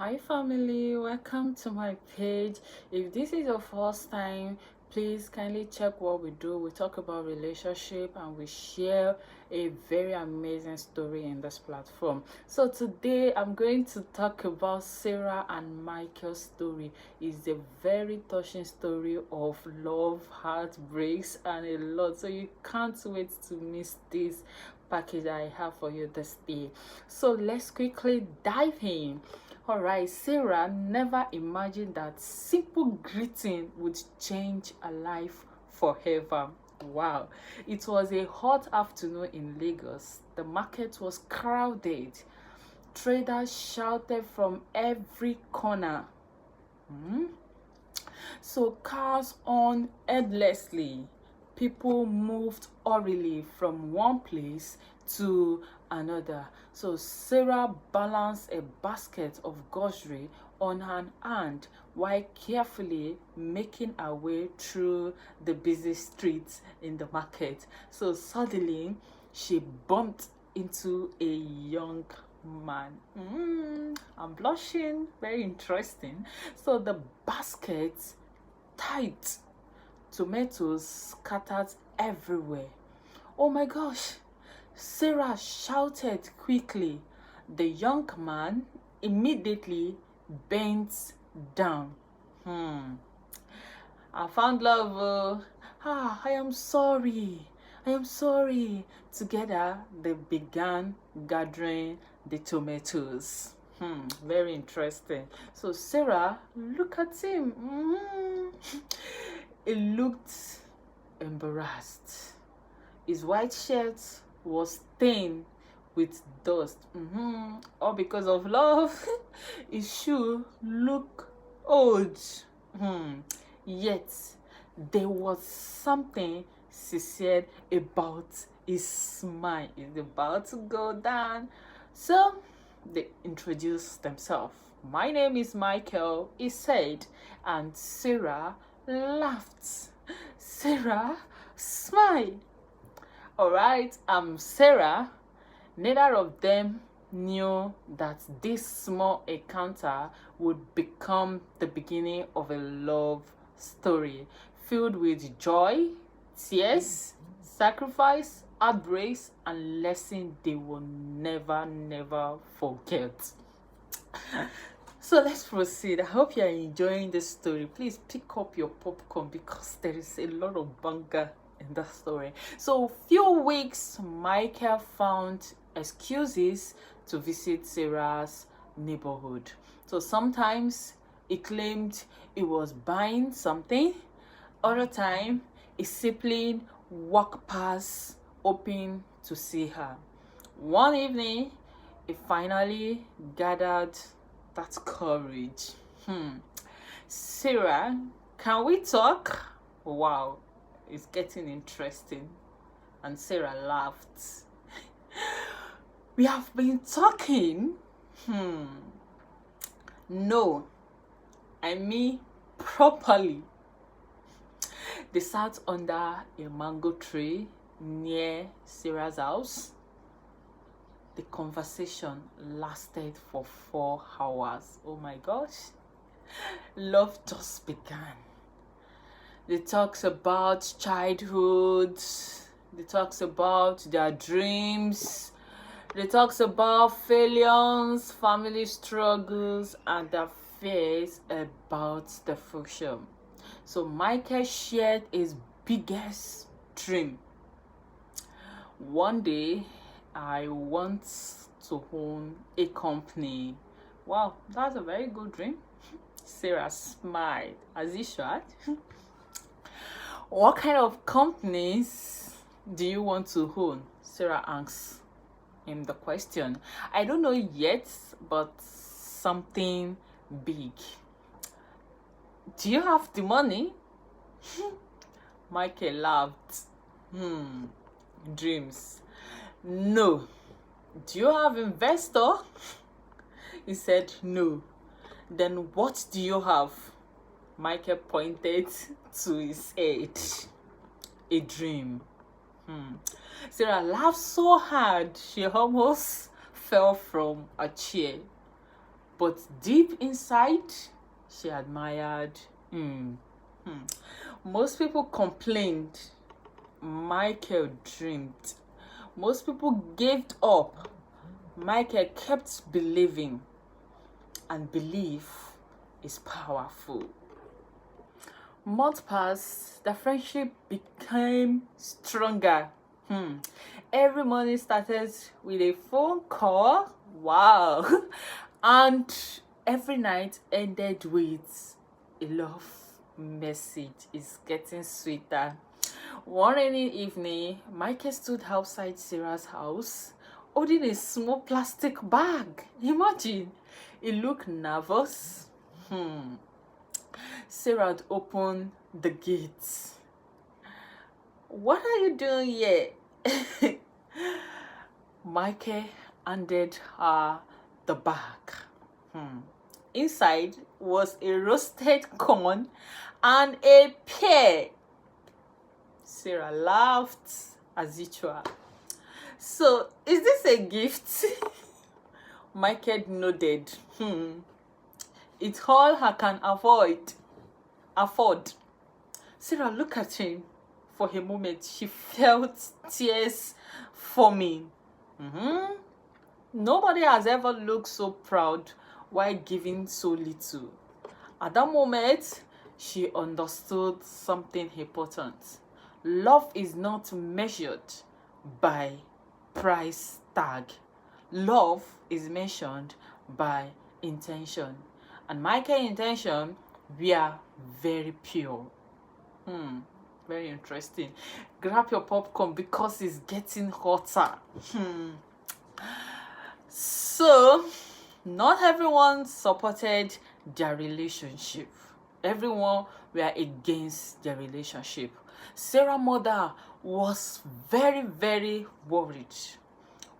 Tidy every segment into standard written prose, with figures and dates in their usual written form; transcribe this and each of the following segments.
Hi family, welcome to my page. If this is your first time, please kindly check what we do. We talk about relationship and we share a very amazing story in this platform. So today I'm going to talk about Sarah and Michael's story. It's a very touching story of love, heartbreaks, and a lot. So you can't wait to miss this package I have for you this day. So let's quickly dive in. Alright, Sarah never imagined that simple greeting would change her life forever. Wow. It was a hot afternoon in Lagos. The market was crowded. Traders shouted from every corner. So cars on endlessly. People moved hurriedly from one place to another. So Sarah balanced a basket of grocery on her hand while carefully making her way through the busy streets in the market. So suddenly she bumped into a young man. I'm blushing. Very interesting. So the basket tight, tomatoes scattered everywhere. Oh my gosh! Sarah shouted quickly. The young man immediately bent down. I found love. I am sorry. I am sorry. Together they began gathering the tomatoes. Very interesting. So Sarah, look at him. He looked embarrassed. His white shirt was stained with dust. All because of love. His shoe looked old. Yet there was something sincere about his smile. It's about to go down. So they introduced themselves. My name is Michael, he said, and Sarah laughed. Sarah smiled. Alright, I'm Sarah. Neither of them knew that this small encounter would become the beginning of a love story filled with joy, tears, sacrifice, heartbreaks, and lessons they will never forget. So let's proceed. I hope you are enjoying this story. Please pick up your popcorn because there is a lot of banger in that story. So few weeks, Michael found excuses to visit Sarah's neighborhood. So sometimes he claimed he was buying something. Other time, he simply walked past, hoping to see her. One evening, he finally gathered that courage. Sarah, can we talk? Wow, it's getting interesting. And Sarah laughed. We have been talking. No, I mean properly. They sat under a mango tree near Sarah's house. The conversation lasted for 4 hours. Oh my gosh. Love just began. They talks about childhood. They talks about their dreams. They talks about failures, family struggles, and their fears about the future. So Michael shared his biggest dream. One day, I want to own a company. Wow, that's a very good dream. Sarah smiled as usual. What kind of companies do you want to own? Sarah asked him the question. I don't know yet, but something big. Do you have the money? Michael laughed. Dreams. No. Do you have investor? He said no. Then what do you have? Michael pointed to his head. A dream. Sarah laughed so hard she almost fell from a chair. but deep inside, she admired. Most people complained. Michael dreamed. Most people gave up. Michael kept believing, and belief is powerful. Months passed, the friendship became stronger. Every morning started with a phone call. Wow. And every night ended with a love message. It's getting sweeter. One rainy evening, Michael stood outside Sarah's house holding a small plastic bag. Imagine, he looked nervous. Sarah had opened the gate. What are you doing here? Michael handed her the bag. Inside was a roasted corn and a pear. Sarah laughed as usual. So, is this a gift? Michael nodded. It's all I can afford. Sarah looked at him. For a moment, she felt tears forming. Nobody has ever looked so proud while giving so little. At that moment, she understood something important. Love is not measured by price tag. Love is measured by intention. And Michael's intention were very pure. Very interesting. Grab your popcorn because it's getting hotter. So, not everyone supported their relationship. Everyone were against their relationship. Sarah's mother was very, very worried.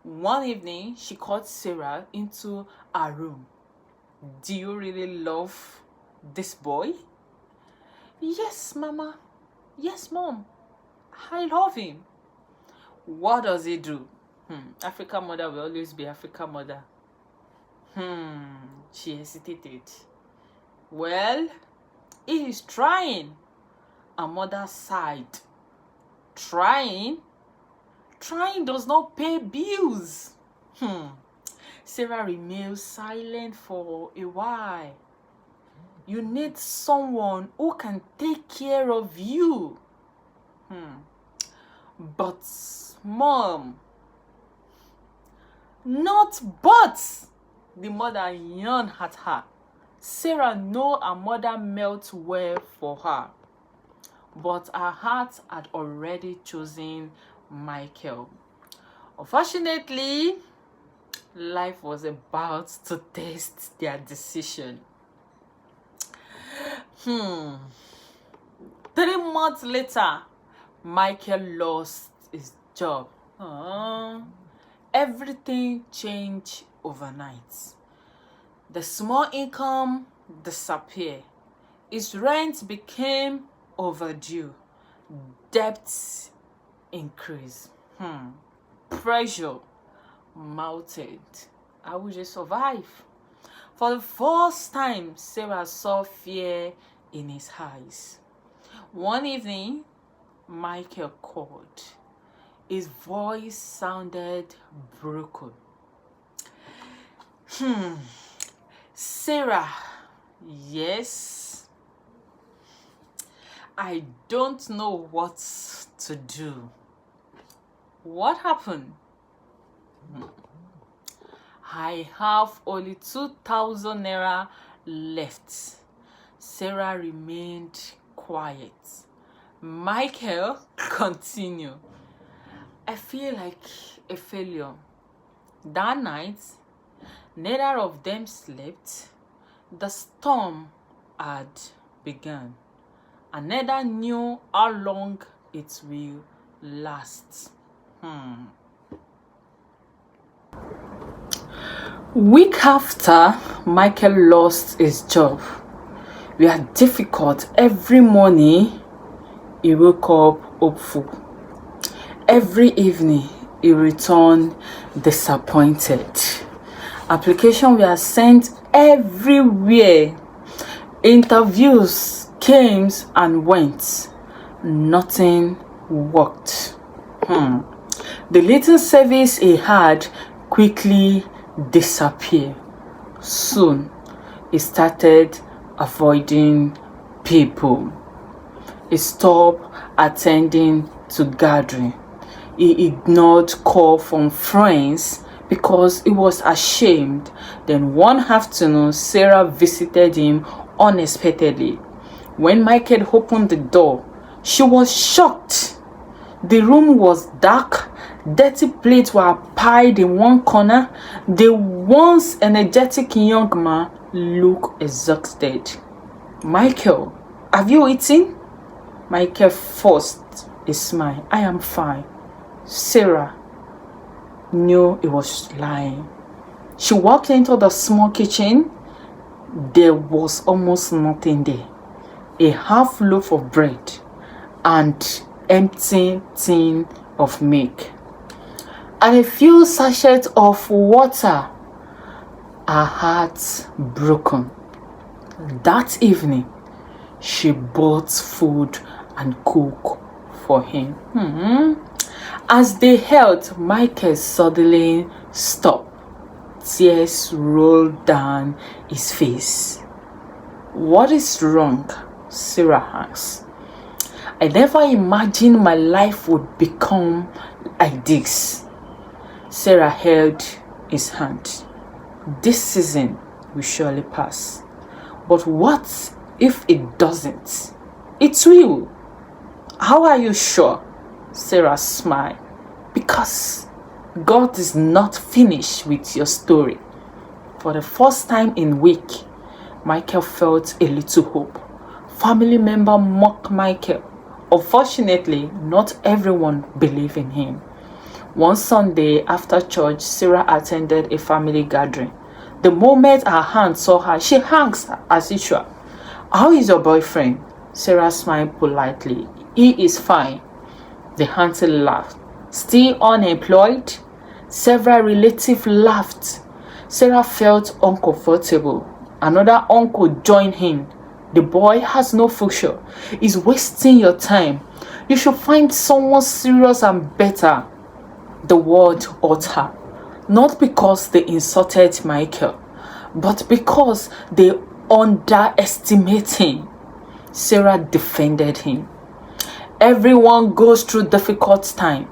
One evening, she called Sarah into her room. Do you really love this boy? Yes, Mama. Yes, Mom. I love him. What does he do? African mother will always be African mother. She hesitated. Well, he is trying. Her mother sighed. Trying? Trying does not pay bills. Sarah remained silent for a while. You need someone who can take care of you. But, Mom. Not but. The mother yawned at her. Sarah knew her mother meant well for her, but her heart had already chosen Michael. Unfortunately, life was about to test their decision. 3 months later, Michael lost his job. Everything changed overnight. The small income disappeared. His rent became overdue. Debts increased. Pressure mounted. How would you survive? For the first time, Sarah saw fear in his eyes. One evening, Michael called. His voice sounded broken. Sarah, yes. I don't know what to do. What happened? I have only 2,000 naira left. Sarah remained quiet. Michael continued. I feel like a failure. That night, neither of them slept. The storm had begun, and neither knew how long it will last. Week after Michael lost his job, we had difficult. Every morning he woke up hopeful. Every evening he returned disappointed. Applications were sent everywhere. Interviews came and went. Nothing worked. The little service he had quickly disappeared. Soon, he started avoiding people. He stopped attending to gathering. He ignored calls from friends because he was ashamed. Then one afternoon, Sarah visited him unexpectedly. When Michael opened the door, she was shocked. The room was dark. Dirty plates were piled in one corner. The once energetic young man looked exhausted. Michael, have you eaten? Michael forced a smile. I am fine. Sarah knew he was lying. She walked into the small kitchen. There was almost nothing there. A half loaf of bread and empty tin of milk and a few sachets of water. Her heart broken. That evening, she bought food and cooked for him. As they held, Michael suddenly stopped. Tears rolled down his face. What is wrong? Sarah asked. I never imagined my life would become like this. Sarah held his hand. This season will surely pass. But what if it doesn't? It will. How are you sure? Sarah smiled. Because God is not finished with your story. For the first time in week, Michael felt a little hope. Family member mocked Michael. Unfortunately, not everyone believed in him. One Sunday after church, Sarah attended a family gathering. The moment her aunt saw her, she asked as usual, how is your boyfriend? Sarah smiled politely. He is fine. The auntie laughed. Still unemployed? Several relatives laughed. Sarah felt uncomfortable. Another uncle joined in. The boy has no future. He's wasting your time. You should find someone serious and better. The word hurt her. Not because they insulted Michael, but because they underestimated him. Sarah defended him. Everyone goes through difficult time.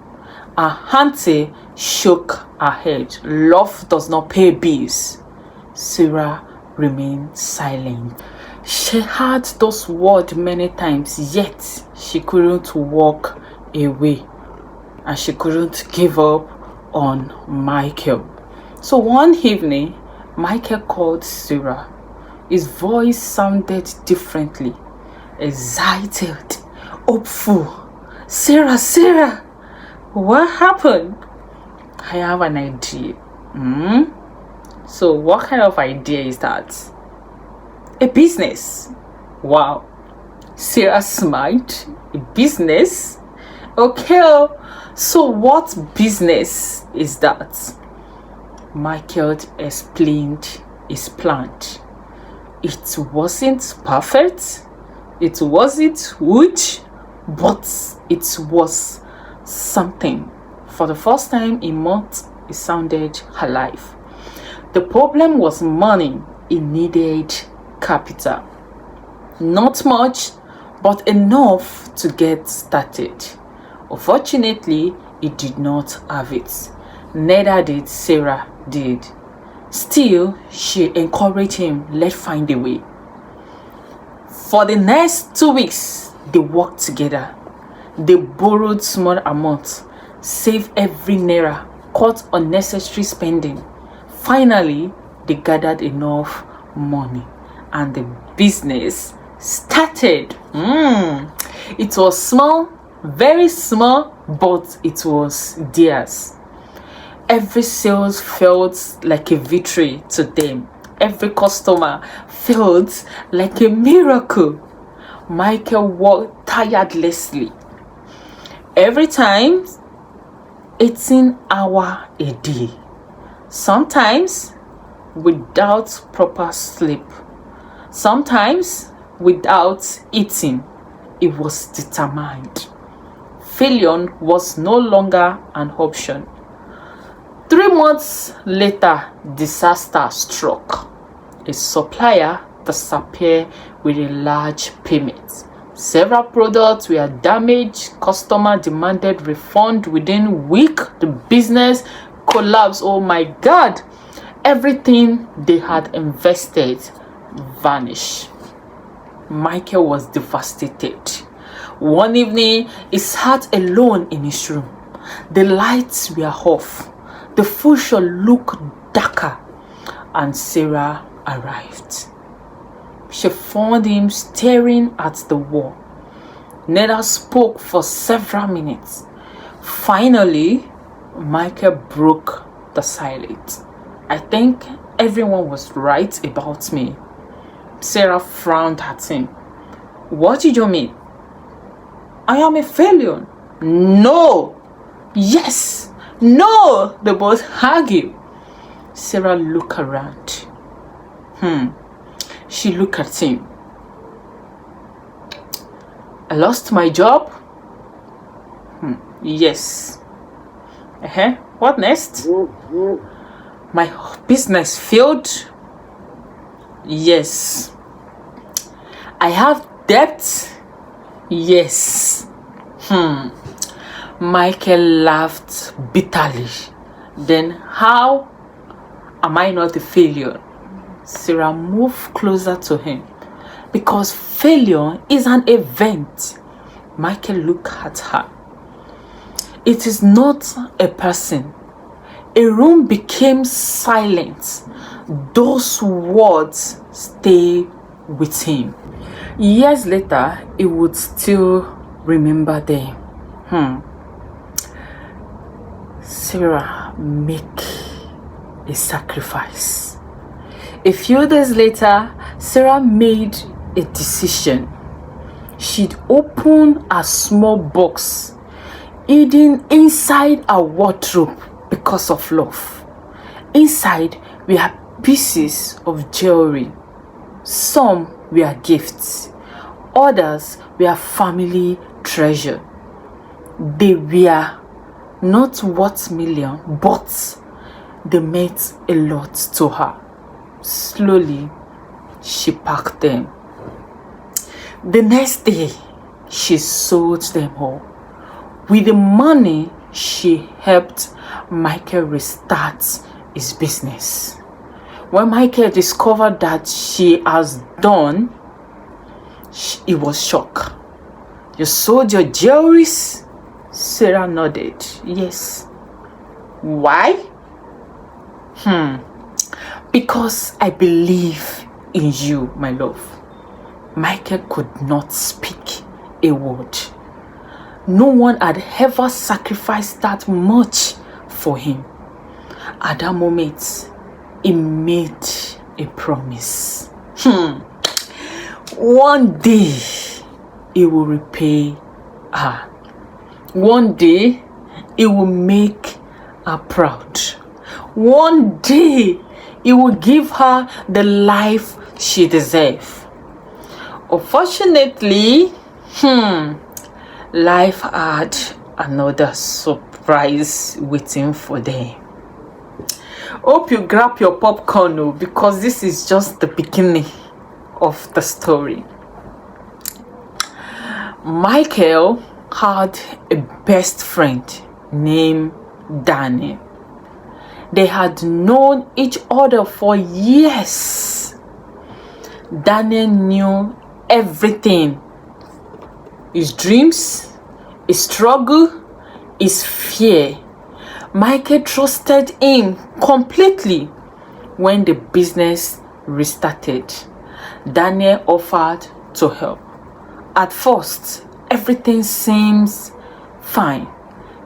Her auntie shook her head. Love does not pay bills. Sarah remained silent. She heard those words many times, yet she couldn't walk away. And she couldn't give up on Michael. So one evening, Michael called Sarah. His voice sounded differently. Excited, hopeful. Sarah, what happened? I have an idea. So what kind of idea is that? A business. Wow. Sarah smiled. A business? Okay. So what business is that? Michael explained his plan. It wasn't perfect. It wasn't huge. But it was something. For the first time in months, it sounded alive. The problem was money. It needed capital. Not much, but enough to get started. Unfortunately, he did not have it. Neither did Sarah did. Still, she encouraged him, let's find a way. For the next 2 weeks, they worked together. They borrowed small amounts, saved every naira, cut unnecessary spending. Finally, they gathered enough money and the business started. It was small, very small, but it was theirs. Every sales felt like a victory to them. Every customer felt like a miracle. Michael worked tirelessly. Every time, 18 hours a day. Sometimes without proper sleep, sometimes without eating. It was determined. Failure was no longer an option. 3 months later, disaster struck. A supplier disappeared with a large payment. Several products were damaged. Customer demanded refund within a week. The business collapsed. Oh my God! Everything they had invested vanished. Michael was devastated. One evening, he sat alone in his room. The lights were off. The future looked darker, and Sarah arrived. She found him staring at the wall. Neither spoke for several minutes. Finally, Michael broke the silence. I think everyone was right about me. Sarah frowned at him. What did you mean? I am a failure. No. Yes. No. They both argued. Sarah looked around. She looked at him. I lost my job? Yes. What next? My business failed? Yes. I have debt? Yes. Michael laughed bitterly. Then how am I not a failure? Sarah moved closer to him. Because failure is an event. Michael looked at her. It is not a person. A room became silent. Those words stayed with him. Years later, he would still remember them. Sarah make a sacrifice. A few days later, Sarah made a decision. She'd open a small box hidden inside a wardrobe because of love. Inside were pieces of jewelry. Some were gifts. Others were family treasure. They were not worth millions, but they meant a lot to her. Slowly, she packed them. The next day, she sold them all. With the money, she helped Michael restart his business. When Michael discovered that she has done, he was shocked. You sold your jewelries? Sarah nodded. Yes. Why? Because I believe in you, my love. Michael could not speak a word. No one had ever sacrificed that much for him. At that moment, he made a promise. One day, he will repay her. One day, he will make her proud. One day, he will give her the life she deserves. Unfortunately, life had another surprise waiting for them. Hope you grab your popcorn, because this is just the beginning of the story. Michael had a best friend named Daniel. They had known each other for years. Daniel knew everything. His dreams, his struggle, his fear. Michael trusted him completely. When the business restarted, Daniel offered to help. At first, everything seems fine.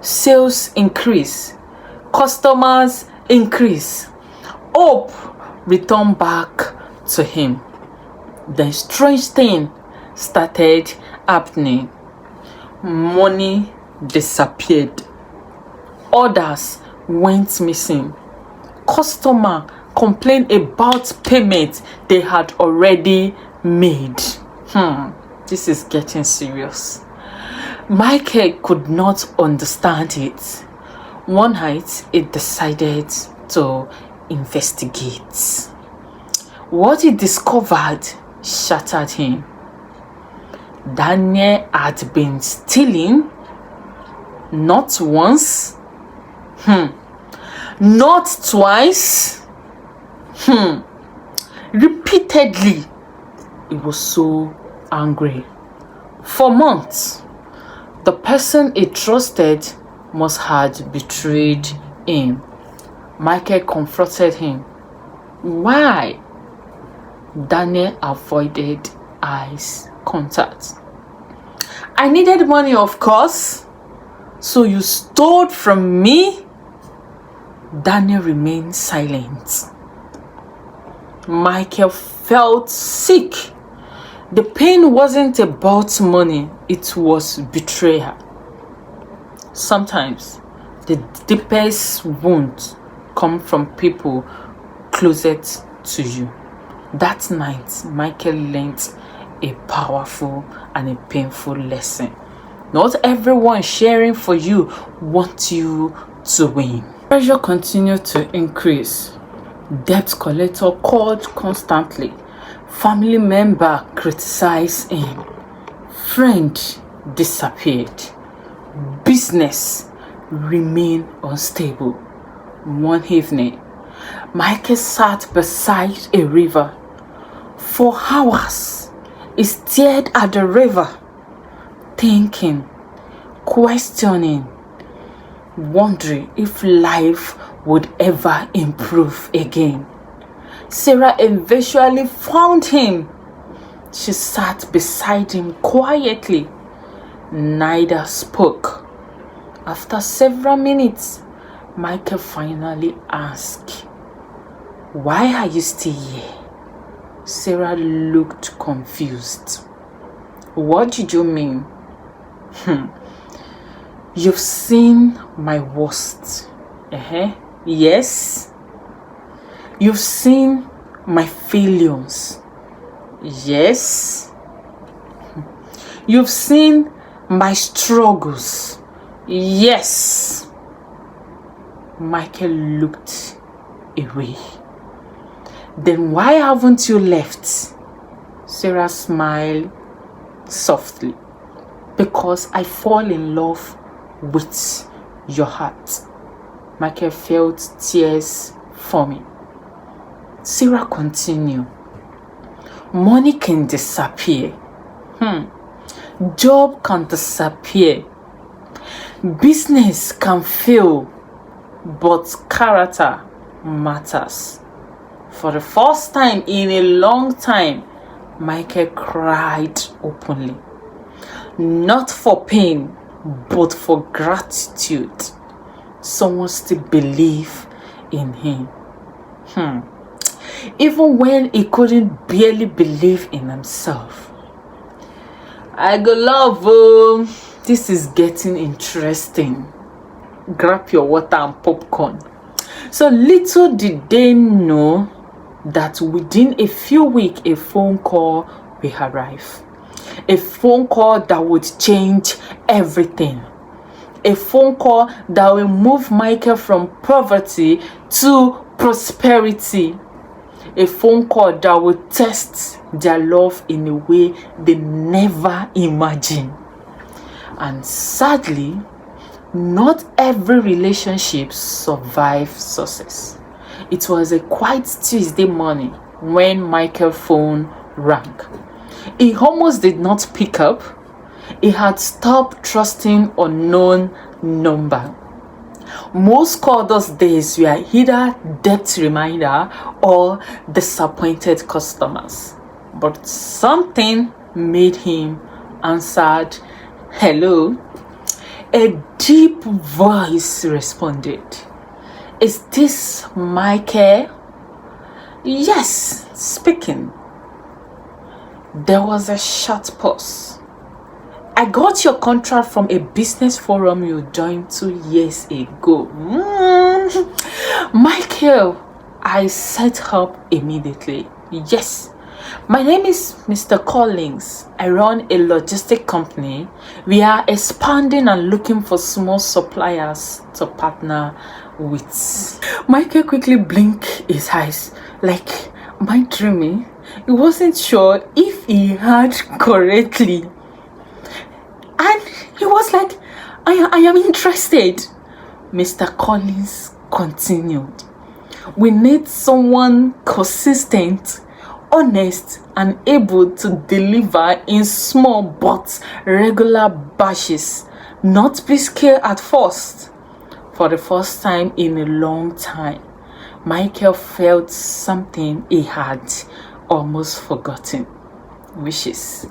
Sales increase. Customers increase. Hope returned back to him. The strange thing started happening. Money disappeared. Orders went missing. Customers complain about payment they had already made. This is getting serious. Michael could not understand it. One night, he decided to investigate. What he discovered shattered him. Daniel had been stealing not once, not twice, repeatedly. He was so angry. For months, the person he trusted must have betrayed him. Michael confronted him. Why? Daniel avoided eyes contact. I needed money, of course. So you stole from me? Daniel remained silent. Michael felt sick. The pain wasn't about money, it was betrayal. Sometimes the deepest wounds come from people closest to you. That night, Michael learned a powerful and a painful lesson. Not everyone sharing for you wants you to win. Pressure continued to increase. Debt collector called constantly. Family member criticized him. Friend disappeared. Business remained unstable. One evening, Michael sat beside a river. For hours, he stared at the river, thinking, questioning, wondering if life would ever improve again. Sarah eventually found him. She sat beside him quietly. Neither spoke. After several minutes, Michael finally asked, "Why are you still here?" Sarah looked confused. "What did you mean?" "You've seen my worst." "Yes." "You've seen my failures." "Yes." "You've seen my struggles." "Yes." Michael looked away. "Then why haven't you left?" Sarah smiled softly. "Because I fall in love with your heart." Michael felt tears forming. Sarah continued. "Money can disappear. Job can disappear. Business can fail. But character matters." For the first time in a long time, Michael cried openly. Not for pain, but for gratitude. Someone still believed in him. Even when he couldn't barely believe in himself. I go love, this is getting interesting. Grab your water and popcorn. So little did they know that within a few weeks, a phone call will arrive. A phone call that would change everything. A phone call that will move Michael from poverty to prosperity. A phone call that will test their love in a way they never imagined. And sadly, not every relationship survives success. It was a quiet Tuesday morning when Michael's phone rang. He almost did not pick up. He had stopped trusting unknown number. Most calls those days were either debt reminder or disappointed customers. But something made him answer, "Hello." A deep voice responded, "Is this Michael?" "Yes, speaking." There was a short pause. "I got your contract from a business forum you joined 2 years ago." Michael I set up immediately. Yes, my name is Mr. Collins. I run a logistic company. We are expanding and looking for small suppliers to partner with. Michael quickly blinked his eyes like, am I dreaming? He wasn't sure if he heard correctly. And he was like, I am interested. Mr. Collins continued. We need someone consistent, honest, and able to deliver in small but regular batches, not be scared at first. For the first time in a long time, Michael felt something he had almost forgotten, which is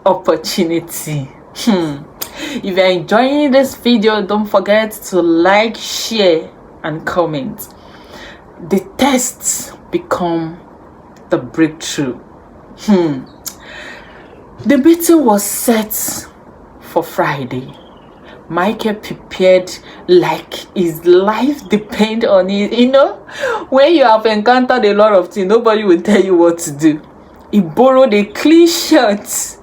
opportunity. If you're enjoying this video, don't forget to like, share, and comment. The tests become the breakthrough. The meeting was set for Friday. Michael prepared like his life depended on it. You know, when you have encountered a lot of things, nobody will tell you what to do. He borrowed a clean shirt,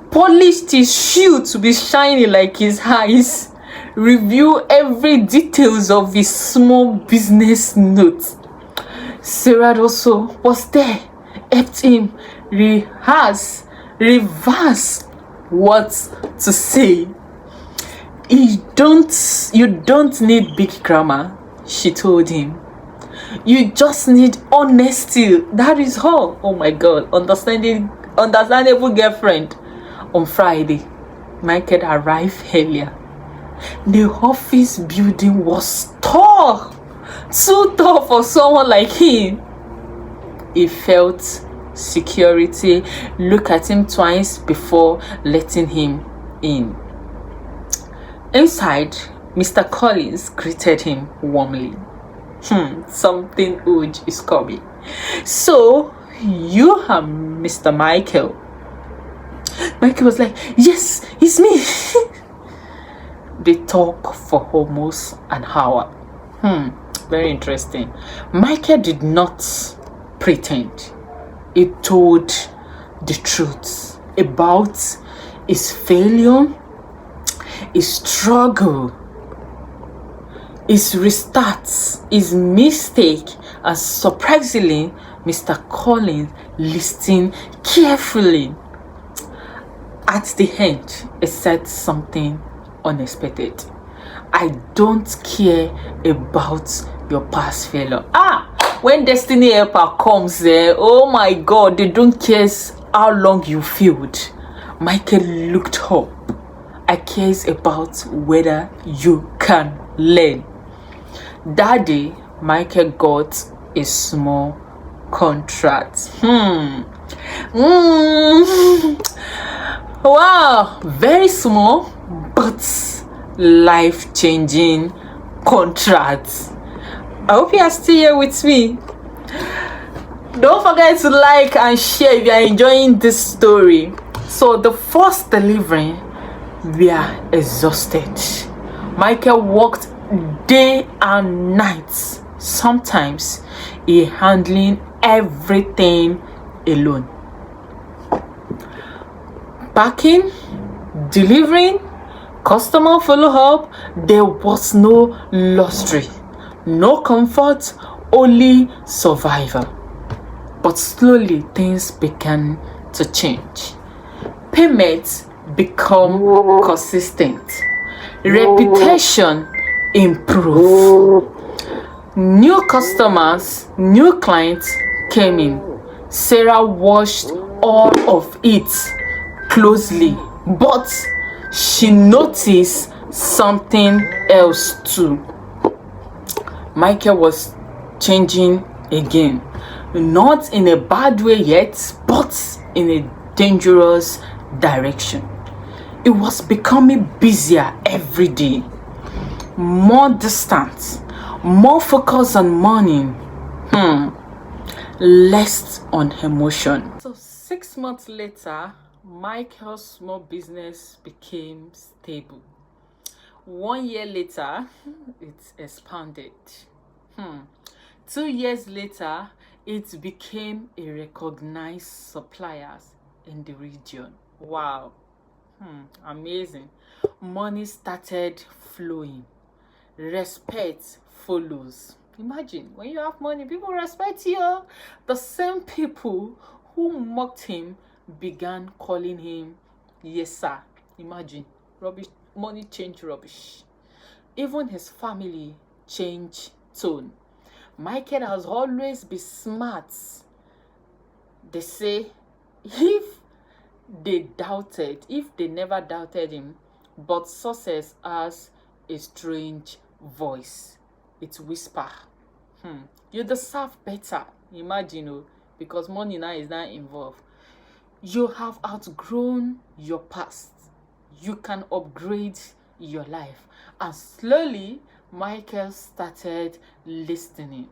polished his shoe to be shiny like his eyes, review every details of his small business notes. Sarah also was there, helped him reverse what to say. You don't need big grammar, she told him. You just need honesty. That is all. Oh my God, understandable girlfriend. On Friday, Michael arrived earlier. The office building was tall, too tall for someone like him. He felt security look at him twice before letting him in. Inside, Mr. Collins greeted him warmly. Something huge is coming. So, you are Mr. Michael. Michael was like, yes, it's me. They talked for almost an hour. Very interesting. Michael did not pretend. He told the truth about his failure, his struggle, his restarts, his mistake, and surprisingly, Mr. Collins listened carefully. At the end, he said something unexpected. I don't care about your past failure. When destiny helper comes there, oh my God, they don't care how long you failed. Michael looked up. I care about whether you can learn. That day, Michael got a small contract. Wow, very small but life-changing contract. I hope you are still here with me. Don't forget to like and share if you are enjoying this story. So the first delivery, we are exhausted. Michael worked day and night. Sometimes he handling everything alone. Packing, delivering, customer follow-up. There was no luxury, no comfort, only survival. But slowly things began to change. Payments become consistent. Reputation improve. New customers, new clients came in. Sarah watched all of it closely, but she noticed something else too. Michael was changing again, not in a bad way yet, but in a dangerous direction. It was becoming busier every day, more distant, more focused on money, less on emotion. So 6 months later, Michael's small business became stable. 1 year later, it expanded. 2 years later, it became a recognized supplier in the region. Wow. Amazing. Money started flowing. Respect follows. Imagine when you have money, people respect you. The same people who mocked him began calling him yes sir. Imagine, rubbish. Money changed rubbish. Even his family changed tone. Michael has always been smart. They say if if they never doubted him, but success has a strange voice. It whisper, you deserve better. Imagine, because money now is not involved. You have outgrown your past. You can upgrade your life. And slowly, Michael started listening.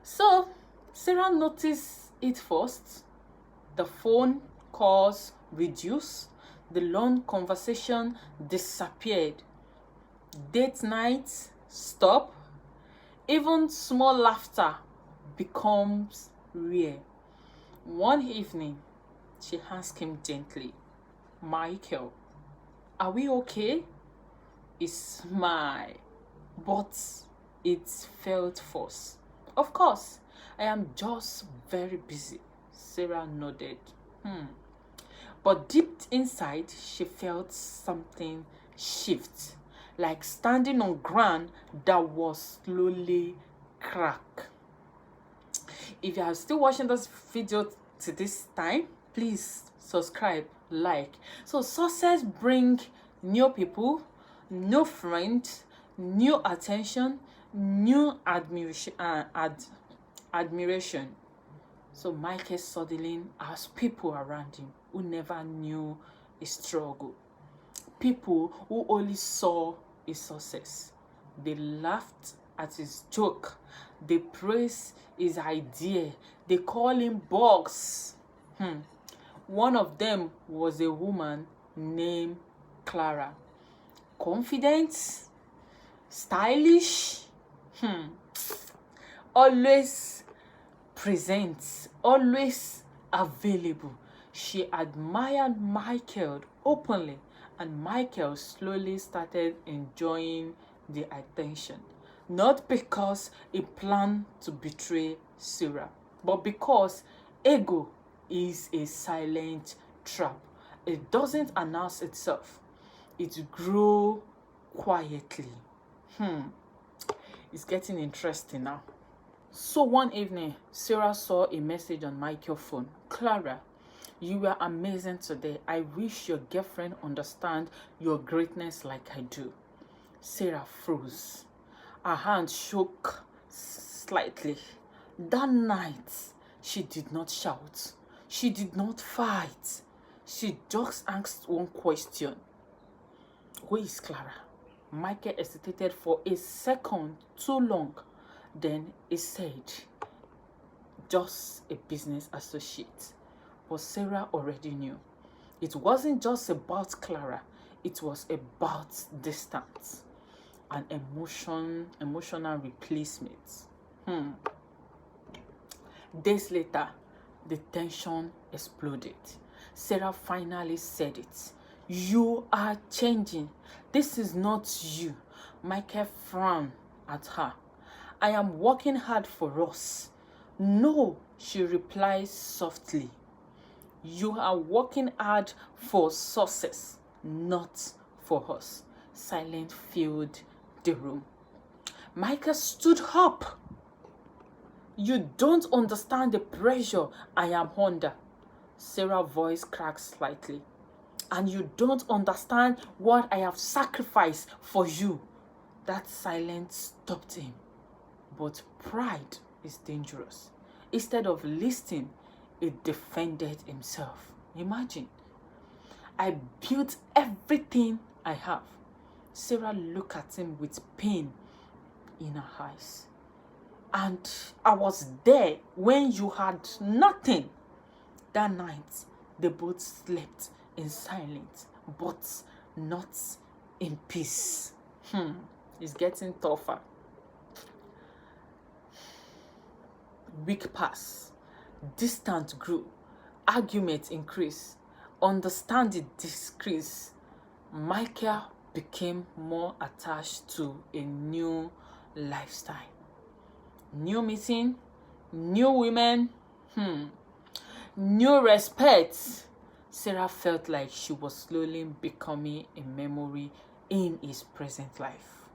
So, Sarah noticed it first. The phone calls reduced. The long conversation disappeared. Date nights stop. Even small laughter becomes rare. One evening, she asked him gently, Michael, are we okay? He smiled, but it felt forced. Of course, I am just very busy. Sarah nodded. But deep inside, she felt something shift, like standing on ground that was slowly crack. If you are still watching this video to this time, please subscribe, like. So success bring new people, new friends, new attention, new admiration. So Michael suddenly has people around him who never knew his struggle. People who only saw his success. They laughed at his joke. They praised his idea. They call him boss. One of them was a woman named Clara. Confident, stylish, always present, always available. She admired Michael openly, and Michael slowly started enjoying the attention. Not because he planned to betray Sarah, but because ego is a silent trap. It doesn't announce itself. It grows quietly. It's getting interesting now. So one evening, Sarah saw a message on Michael's phone. Clara, you were amazing today. I wish your girlfriend understands your greatness like I do. Sarah froze. Her hand shook slightly. That night, she did not shout. She did not fight. She just asked one question. Who is Clara? Michael hesitated for a second too long. Then he said, just a business associate. But Sarah already knew. It wasn't just about Clara. It was about distance. An emotional replacement. Days later, the tension exploded. Sarah finally said it. You are changing. This is not you. Michael frowned at her. I am working hard for us. No, she replied softly. You are working hard for success, not for us. Silence filled the room. Michael stood up. You don't understand the pressure I am under. Sarah's voice cracked slightly. And you don't understand what I have sacrificed for you. That silence stopped him. But pride is dangerous. Instead of listening, he defended himself. Imagine. I built everything I have. Sarah looked at him with pain in her eyes. And I was there when you had nothing. That night, they both slept in silence, but not in peace. It's getting tougher. Week passed. Distance grew. Arguments increased. Understanding decreased. Michael became more attached to a new lifestyle. New meeting, new women, new respect. Sarah felt like she was slowly becoming a memory in his present life.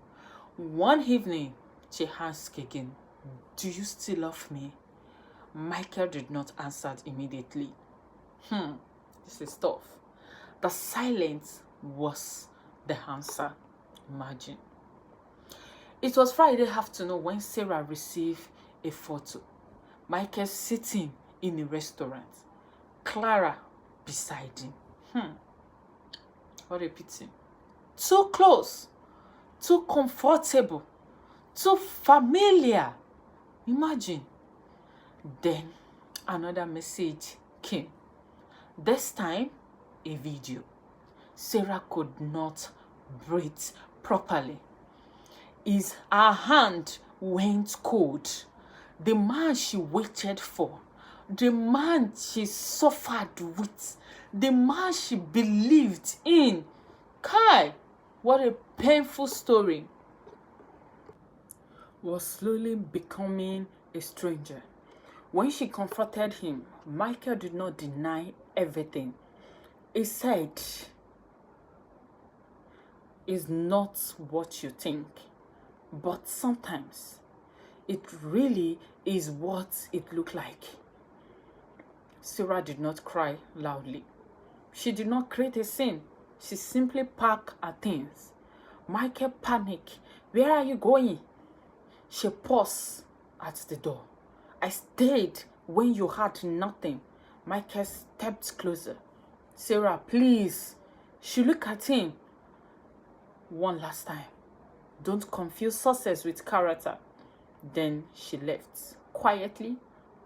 One evening, she asked again, "Do you still love me?" Michael did not answer immediately. This is tough. The silence was the answer. Imagine. It was Friday afternoon when Sarah received a photo. Michael sitting in a restaurant. Clara beside him. What a pity. Too close, too comfortable, too familiar. Imagine. Then another message came. This time, a video. Sarah could not breathe properly. Her hand went cold. The man she waited for, the man she suffered with, the man she believed in. Kai, what a painful story. Was slowly becoming a stranger. When she confronted him, Michael did not deny everything. He said, "It's not what you think, but sometimes it really is what it looked like." Sarah did not cry loudly. She did not create a scene. She simply packed her things. Michael panicked. "Where are you going?" She paused at the door. "I stayed when you had nothing." Michael stepped closer. "Sarah, please." She looked at him one last time. "Don't confuse success with character." Then she left, quietly,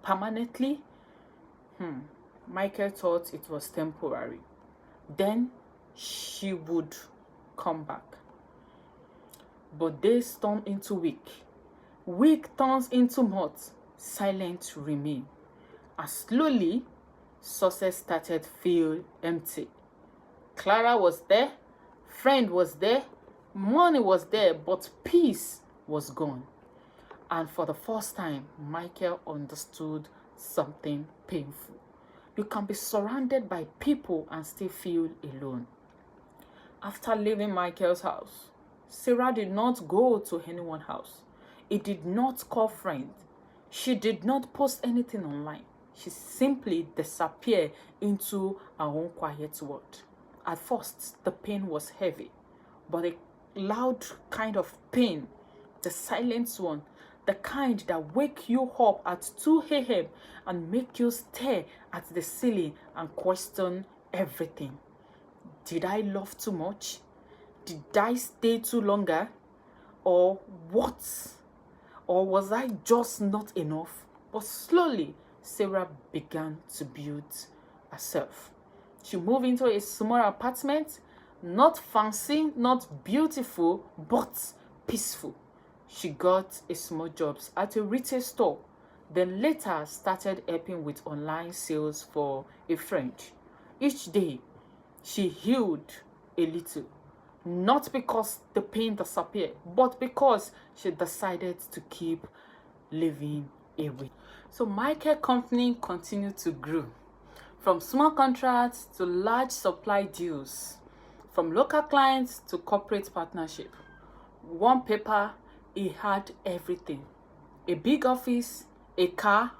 permanently. Michael thought it was temporary. Then she would come back. But days turned into week. Week turns into month. Silence remained. And slowly, success started to feel empty. Clara was there, friend was there, money was there, but peace was gone. And for the first time, Michael understood something painful. You can be surrounded by people and still feel alone. After leaving Michael's house, Sarah did not go to anyone's house. He did not call friends. She did not post anything online. She simply disappeared into her own quiet world. At first, the pain was heavy, but a loud kind of pain, the silent one, the kind that wake you up at 2 a.m. and make you stare at the ceiling and question everything. Did I love too much? Did I stay too longer? Or what? Or was I just not enough? But slowly, Sarah began to build herself. She moved into a small apartment, not fancy, not beautiful, but peaceful. She got a small job at a retail store, then later started helping with online sales for a friend. Each day, she healed a little, not because the pain disappeared, but because she decided to keep living away. So Michael's company continued to grow, from small contracts to large supply deals, from local clients to corporate partnership. One paper, he had everything: a big office, a car,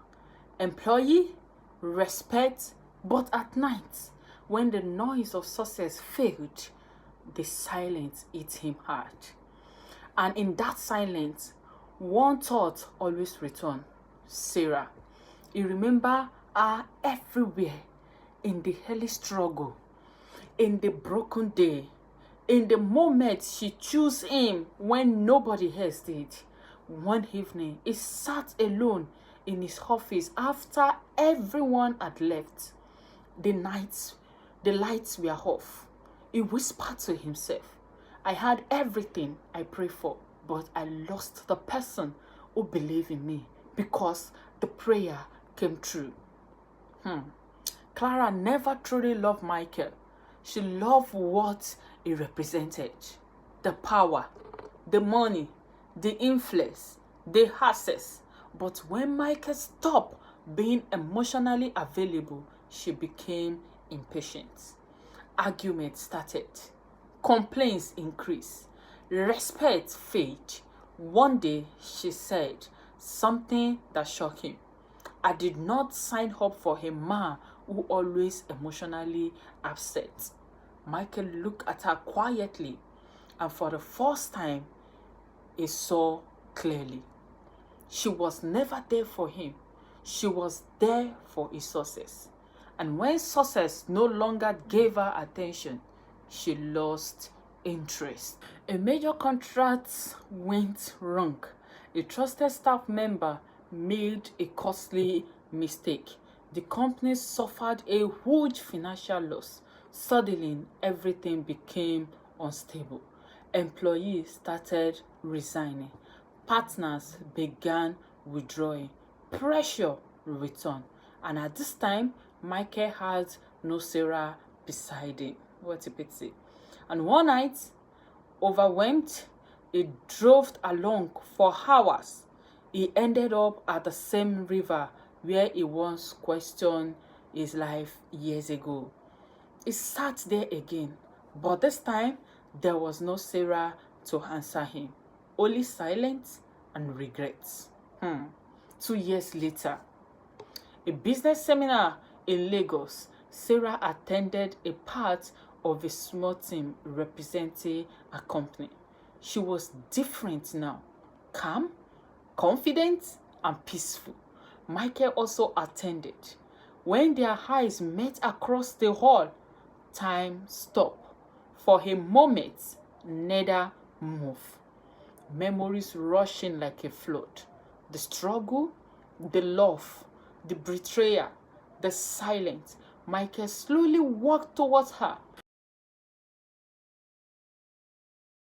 employee, respect. But at night, when the noise of success failed, the silence hit him hard. And in that silence, one thought always returned: Sarah. He remembered her everywhere, in the early struggle, in the broken day, in the moment she chose him when nobody else did. One evening, he sat alone in his office after everyone had left. The lights were off. He whispered to himself, "I had everything I prayed for, but I lost the person who believed in me, because the prayer came true. Clara never truly loved Michael. She loved what he represented. The power, the money, the influence, the access. But when Michael stopped being emotionally available, she became impatient. Arguments started. Complaints increased. Respect faded. One day, she said something that shocked him. I did not sign up for a man who always emotionally upset. Michael looked at her quietly, and for the first time, he saw clearly. She was never there for him. She was there for his success. And when success no longer gave her attention, she lost interest. A major contract went wrong. A trusted staff member made a costly mistake. The company suffered a huge financial loss. Suddenly, everything became unstable. Employees started resigning. Partners began withdrawing. Pressure returned. And at this time, Michael had no Sarah beside him. What a pity. And one night, overwhelmed, he drove along for hours. He ended up at the same river where he once questioned his life years ago. He sat there again, but this time there was no Sarah to answer him, only silence and regrets. 2 years later, a business seminar in Lagos, Sarah attended a part of a small team representing a company. She was different now, calm, confident, and peaceful. Michael also attended. When their eyes met across the hall, time stopped. For a moment, neither moved. Memories rushing like a flood. The struggle, the love, the betrayal, the silence. Michael slowly walked towards her.